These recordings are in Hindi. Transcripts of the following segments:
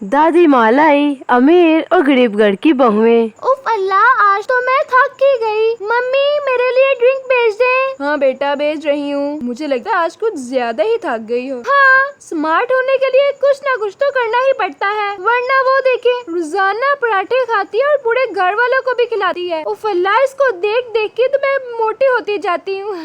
दादी मालाई, अमीर और गरीब घर की बहुएं। उफ अल्लाह, आज तो मैं थक ही गई। मम्मी मेरे लिए ड्रिंक भेज दे। हाँ बेटा, भेज रही हूँ। मुझे लगता है आज कुछ ज्यादा ही थक गई हो। हाँ, स्मार्ट होने के लिए कुछ ना कुछ तो करना ही पड़ता है, वरना वो देखे रोजाना पराठे खाती है और पूरे घर वालों को भी खिलाती है। उफ अल्लाह, इसको देख देख के तो मैं मोटी होती जाती हूँ।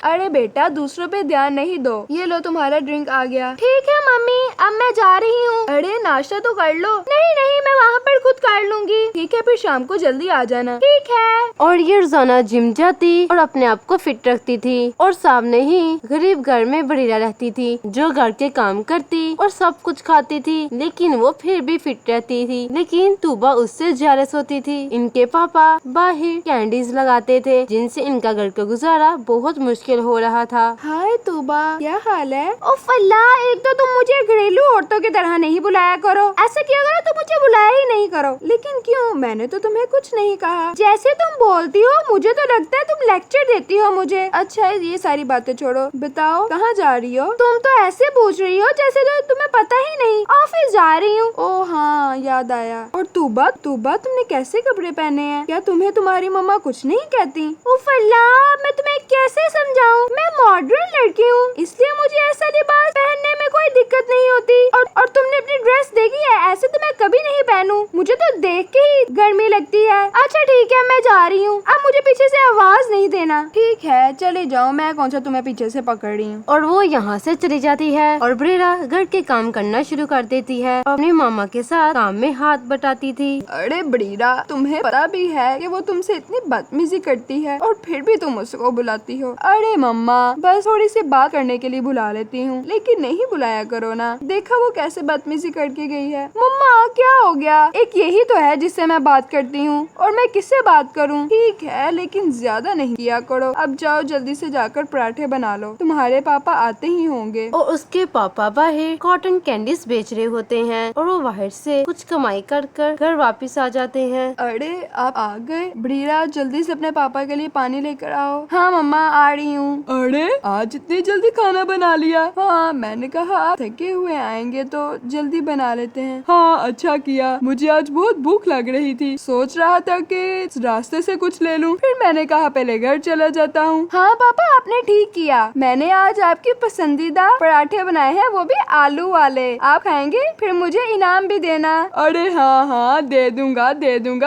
अरे बेटा, दूसरों पे ध्यान नहीं दो। ये लो, तुम्हारा ड्रिंक आ गया। ठीक है मम्मी, अब मैं जा रही हूँ। अरे नाश्ता तो कर लो। नहीं नहीं, मैं वहाँ पर खुद कर लूंगी। ठीक है, फिर शाम को जल्दी आ जाना। ठीक है। और ये रोजाना जिम जाती और अपने आप को फिट रखती थी। और सामने ही गरीब घर में बड़ीरा रहती थी, जो घर के काम करती और सब कुछ खाती थी, लेकिन वो फिर भी फिट रहती थी। लेकिन तूबा उससे जेलस होती थी। इनके पापा बाहर कैंडीज लगाते थे, जिनसे इनका घर का गुजारा बहुत मुश्किल हो रहा था। हाय तूबा, क्या हाल है? उफ अल्लाह, एक तो तुम मुझे घरेलू औरतों की तरह नहीं बुलाया करो। ऐसा किया करो तो मुझे बुलाया ही नहीं करो। लेकिन क्यों? मैंने तो तुम्हें कुछ नहीं कहा। जैसे तुम बोलती हो, मुझे तो लगता है तुम लेक्चर देती हो मुझे। अच्छा, ये सारी बातें छोड़ो, बताओ कहाँ जा रही हो? तुम तो ऐसे पूछ रही हो जैसे तो तुम्हें पता ही नहीं। ऑफिस जा रही हूँ। ओह हाँ, याद आया। और तूबा तुमने कैसे कपड़े पहने हैं? क्या तुम्हें तुम्हारी मम्मा कुछ नहीं कहती? उफ अल्लाह, मैं तुम्हें कैसे समझाऊं? मैं मॉडर्न लड़की हूँ, इसलिए मुझे ऐसा लिबास पहनने में कोई दिक्कत नहीं होती। और तुमने अपनी ड्रेस देखी है? ऐसे तो मैं कभी नहीं पहनूं। मुझे तो देख के ही गर्मी लगती है। अच्छा ठीक है, मैं जा रही हूँ। अब मुझे पीछे से आवाज नहीं देना। ठीक है, चले जाओ। मैं कौन सा तुम्हें पीछे से पकड़ रही हूँ। और वो यहाँ से चली जाती है और बड़ीरा घर के काम करना शुरू कर देती है। अपनी मामा के साथ काम में हाथ बटाती थी। अरे बड़ीरा, तुम्हें पता भी है कि वो तुमसे इतनी बदतमीजी करती है और फिर भी तुम उसको बुलाती हो। अरे मम्मा, बस थोड़ी सी बात करने के लिए बुला लेती हूँ, लेकिन नहीं बुलाया करो ना। देखा वो कैसे बदतमीजी करके गई है। मम्मा क्या हो गया? एक यही तो है जिससे मैं बात करती हूँ, और मैं किससे बात करूँ? ठीक है, लेकिन ज्यादा नहीं किया करो। अब जाओ, जल्दी से जाकर पराठे बना लो, तुम्हारे पापा आते ही होंगे। और उसके पापा बाहर कॉटन कैंडीज बेच रहे होते हैं और वो बाहर से कुछ कमाई कर कर घर वापस आ जाते हैं। अरे आप आ गए। बड़ीरा, जल्दी से अपने पापा के लिए पानी लेकर आओ। हाँ मम्मा, आ रही हूँ। अरे आज इतनी जल्दी खाना बना लिया? हाँ, मैंने कहा आप थके हुए आएंगे तो जल्दी बना लेते हैं। हाँ अच्छा किया, मुझे आज बहुत भूख लग रही थी। सोच रहा था कि रास्ते से कुछ ले लूं, फिर मैंने कहा पहले घर चला जाता हूँ। हाँ पापा, आपने ठीक किया। मैंने आज आपकी पसंदीदा पराठे बनाए हैं, वो भी आलू वाले। आप खाएंगे? फिर मुझे इनाम भी देना। अरे हाँ हाँ, दे दूंगा।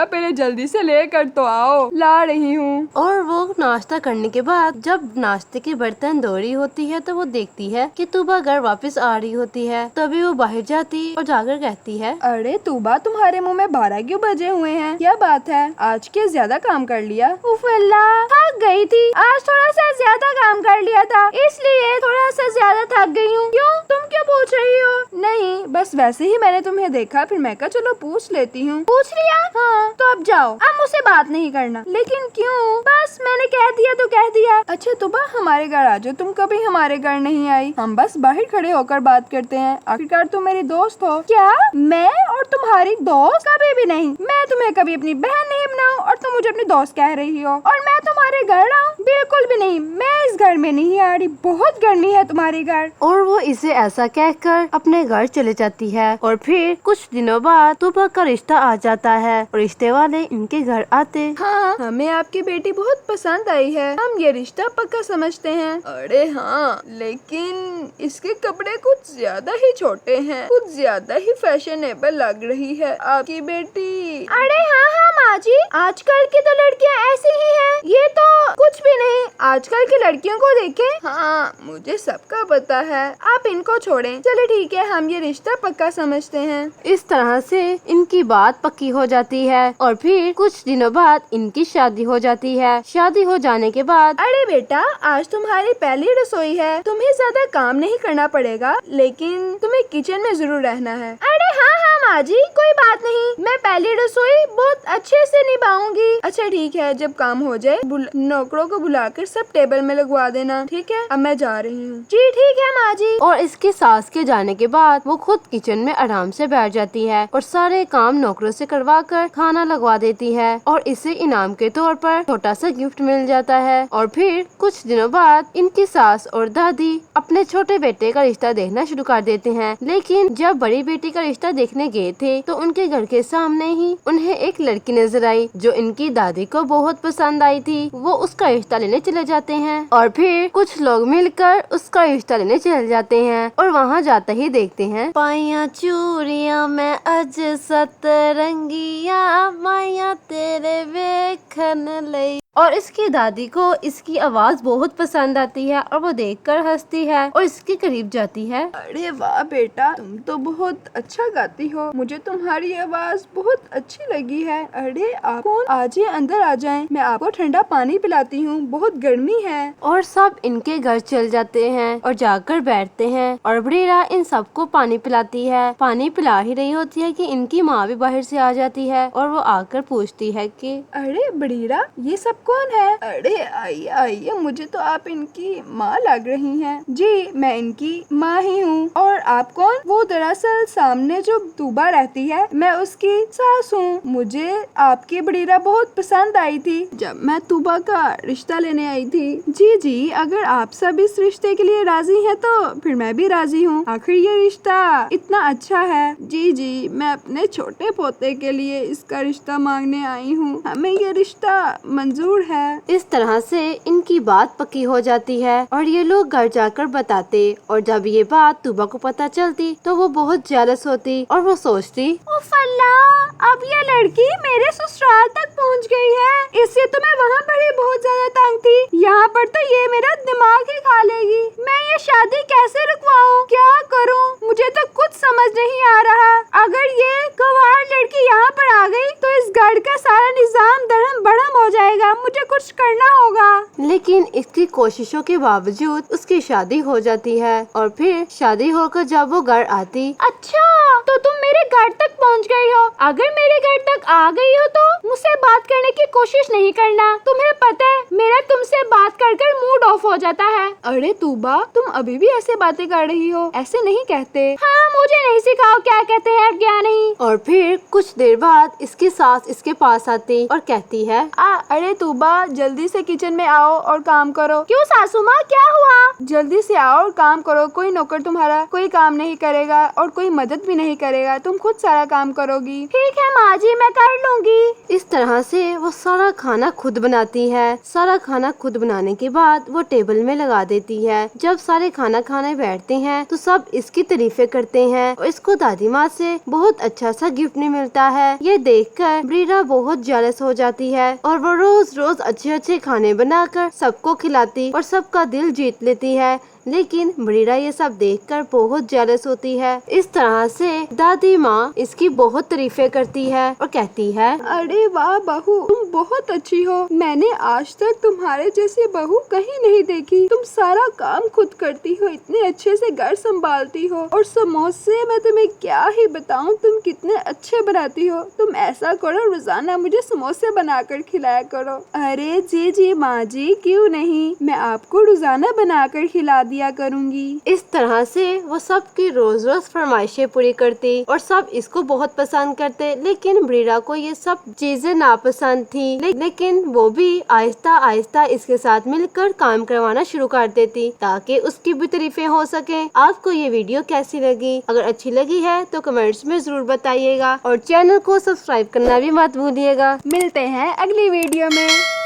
पहले जल्दी से लेकर तो आओ। ला रही हूँ। और वो नाश्ता करने के बाद जब नाश्ते के बर्तन धो रही होती है तो वो देखती है कि तूबा घर वापस आ रही होती है। तभी वो बाहर जाती और जाकर कहती है, अरे तूबा, तुम्हारे मुंह में 12 क्यों बजे हुए हैं? क्या बात है? आज के ज्यादा काम कर लिया? उफ अल्लाह, थक गई थी। आज थोड़ा सा ज्यादा काम कर लिया था, इसलिए थोड़ा सा ज्यादा थक गई हूँ। क्यों, तुम क्या पूछ रही हो? नहीं, बस वैसे ही मैंने तुम्हें देखा, फिर मैं कहा चलो पूछ लेती हूँ। पूछ लिया? हाँ। तो अब जाओ, अब मुझसे बात नहीं करना। लेकिन क्यों? बस मैंने कह दिया तो कह दिया। अच्छा तूबा, हमारे घर आ जाओ। तुम कभी हमारे घर नहीं आई। हम बस बाहर खड़े होकर बात करते हैं। आखिरकार तुम मेरी दोस्त हो। क्या मैं और तुम्हारी दोस्त? कभी भी नहीं। मैं तुम्हें कभी अपनी बहन नहीं बनाऊं और तुम मुझे अपनी दोस्त कह रही हो। और मैं तुम्हारे घर आऊं? बिल्कुल भी नहीं। मैं इस घर में नहीं आ रही, बहुत गर्मी है तुम्हारे घर। और वो इसे ऐसा कहकर अपने घर चले जाती है। और फिर कुछ दिनों बाद तूबा का रिश्ता आ जाता है और रिश्ते वाले इनके घर आते। हाँ, हमें आपकी बेटी बहुत पसंद आई है। हम ये रिश्ता पक्का समझते हैं। अरे हाँ, लेकिन इसके कपड़े कुछ ज्यादा ही छोटे हैं, कुछ ज्यादा ही फैशनेबल लग रही है आपकी बेटी। अरे हाँ हाँ माँ जी, आजकल की तो लड़कियाँ ऐसी ही हैं। ये तो कुछ भी नहीं। आजकल की लड़कियों को देखें। हाँ, मुझे सबका पता है। आप इनको छोड़ें। चलो ठीक है, हम ये रिश्ता पक्का समझते हैं। इस तरह से इनकी बात पक्की हो जाती है और फिर कुछ दिनों बाद इनकी शादी हो जाती है। शादी हो जाने के बाद, अरे बेटा, आज तुम्हारी पहली रसोई है, तुम्हें ज्यादा काम नहीं करना पड़ेगा, लेकिन तुम्हें किचन में जरूर रहना है। अरे हाँ हाँ माँ जी, कोई बात नहीं, मैं पहली रसोई बहुत अच्छे से निभाऊंगी। अच्छा ठीक है, जब काम हो जाए नौकरों को बुलाकर सब टेबल में लगवा देना, ठीक है? अब मैं जा रही हूँ। जी ठीक है माँ जी। और इसकी सास के जाने के बाद वो खुद किचन में आराम से बैठ जाती है और सारे काम नौकरों से करवा कर खाना लगवा देती है और इसे इनाम के तौर पर छोटा सा गिफ्ट मिल जाता है। और फिर कुछ दिनों बाद इनकी सास और दादी अपने छोटे बेटे का रिश्ता देखना शुरू कर देते हैं। लेकिन जब बड़ी बेटी का रिश्ता देखने गए थे तो उनके घर के सामने ही उन्हें एक लड़की नजर आई जो इनकी दादी को बहुत पसंद आई थी। वो उसका रिश्ता लेने चले जाते हैं और फिर कुछ लोग मिलकर उसका रिश्ता लेने चले जाते हैं और वहाँ जाते ही देखते हैं पाइया चूड़िया मैं अज सतरंगिया माया तेरे वेखन लई। और इसकी दादी को इसकी आवाज बहुत पसंद आती है और वो देखकर हंसती है और इसके करीब जाती है। अरे वाह बेटा, तुम तो बहुत अच्छा गाती हो, मुझे तुम्हारी आवाज बहुत अच्छी लगी है। अरे आप कौन? आज ही अंदर आ जाएं, मैं आपको ठंडा पानी पिलाती हूँ, बहुत गर्मी है। और सब इनके घर चल जाते हैं और जाकर बैठते हैं और बड़ीरा इन सबको पानी पिलाती है। पानी पिला ही रही होती है कि इनकी माँ भी बाहर से आ जाती है और वो आकर पूछती है कि अरे बड़ीरा, ये सब कौन है? अरे आइए आइए, मुझे तो आप इनकी माँ लग रही हैं। जी मैं इनकी माँ ही हूँ। और आप कौन? वो दरअसल सामने जो तूबा रहती है, मैं उसकी सास हूँ। मुझे आपकी बड़ीरा बहुत पसंद आई थी जब मैं तूबा का रिश्ता लेने आई थी। जी जी, अगर आप सब इस रिश्ते के लिए राजी हैं तो फिर मैं भी राजी हूँ, आखिर ये रिश्ता इतना अच्छा है। जी जी, मैं अपने छोटे पोते के लिए इसका रिश्ता मांगने आई हूँ, हमें ये रिश्ता मंजूर है। इस तरह से इनकी बात पक्की हो जाती है और ये लोग घर जाकर बताते। और जब ये बात तूबा को पता चलती तो वो बहुत जेलस होती और वो सोचती उफ अल्लाह, अब ये लड़की मेरे ससुराल तक पहुंच गई है। इससे तो मैं वहाँ पर ही बहुत ज्यादा तंग थी, यहाँ पर तो ये मेरा दिमाग ही खा लेगी। मैं ये शादी कैसे रुकवाऊँ, क्या करूँ, मुझे तो कुछ समझ नहीं आ रहा। अगर ये गंवार लड़की यहाँ पर आ गई तो इस घर का सारा निजाम दरहम बड़हम हो जाएगा, मुझे कुछ करना होगा। लेकिन इसकी कोशिशों के बावजूद उसकी शादी हो जाती है और फिर शादी होकर जब वो घर आती। अच्छा, तो तुम मेरे घर तक पहुंच गई हो। अगर मेरे घर तक आ गई हो तो मुझसे बात करने की कोशिश नहीं करना। तुम्हें पता है मेरा तुमसे बात कर कर मूड ऑफ हो जाता है। अरे तूबा, तुम अभी भी ऐसे बातें कर रही हो, ऐसे नहीं कहते। हाँ, मुझे नहीं सिखाओ क्या कहते हैं और क्या नहीं। और फिर कुछ देर बाद इसकी सास इसके पास आती और कहती है अरे तूबा, जल्दी से किचन में आओ और काम करो। क्यों सासू माँ, क्या हुआ? जल्दी से आओ और काम करो, कोई नौकर तुम्हारा कोई काम नहीं करेगा और कोई मदद भी नहीं करेगा, तुम खुद सारा काम करोगी। ठीक है माँ जी, मैं कर लूँगी। इस तरह से वो सारा खाना खुद बनाती है। सारा खाना खुद बनाने के बाद वो टेबल में लगा देती है। जब सारे खाना खाने बैठते हैं तो सब इसकी तारीफें करते हैं और इसको दादी माँ से बहुत अच्छा सा गिफ्ट मिलता है। ये देखकर बड़ीरा बहुत जेलस हो जाती है और वो रोज रोज अच्छे अच्छे खाने बनाकर सबको खिलाती और सबका दिल जीत लेती है। लेकिन बड़ीरा ये सब देखकर बहुत जेलस होती है। इस तरह से दादी माँ इसकी बहुत तारीफें करती है और कहती है अरे वाह बहू, तुम बहुत अच्छी हो, मैंने आज तक तुम्हारे जैसी बहू कहीं नहीं देखी। तुम सारा काम खुद करती हो, इतने अच्छे से घर संभालती हो और समोसे मैं तुम्हें क्या ही बताऊं, तुम कितने अच्छे बनाती हो। तुम ऐसा करो, रोजाना मुझे समोसे बनाकर खिलाया करो। अरे जी जी माँ जी, क्यों नहीं, मैं आपको रोजाना बनाकर खिला दिया करूंगी। इस तरह से वो सबकी रोज रोज फरमाइशें पूरी करती और सब इसको बहुत पसंद करते। लेकिन बड़ीरा को ये सब चीजें नापसंद थी, लेकिन वो भी आहिस्ता आहिस्ता इसके साथ मिलकर काम करवाना शुरू कर देती ताकि उसकी भी तारीफें हो सके। आपको ये वीडियो कैसी लगी? अगर अच्छी लगी है तो कमेंट्स में जरूर बताइएगा और चैनल को सब्सक्राइब करना भी मत भूलिएगा। मिलते हैं अगली वीडियो में।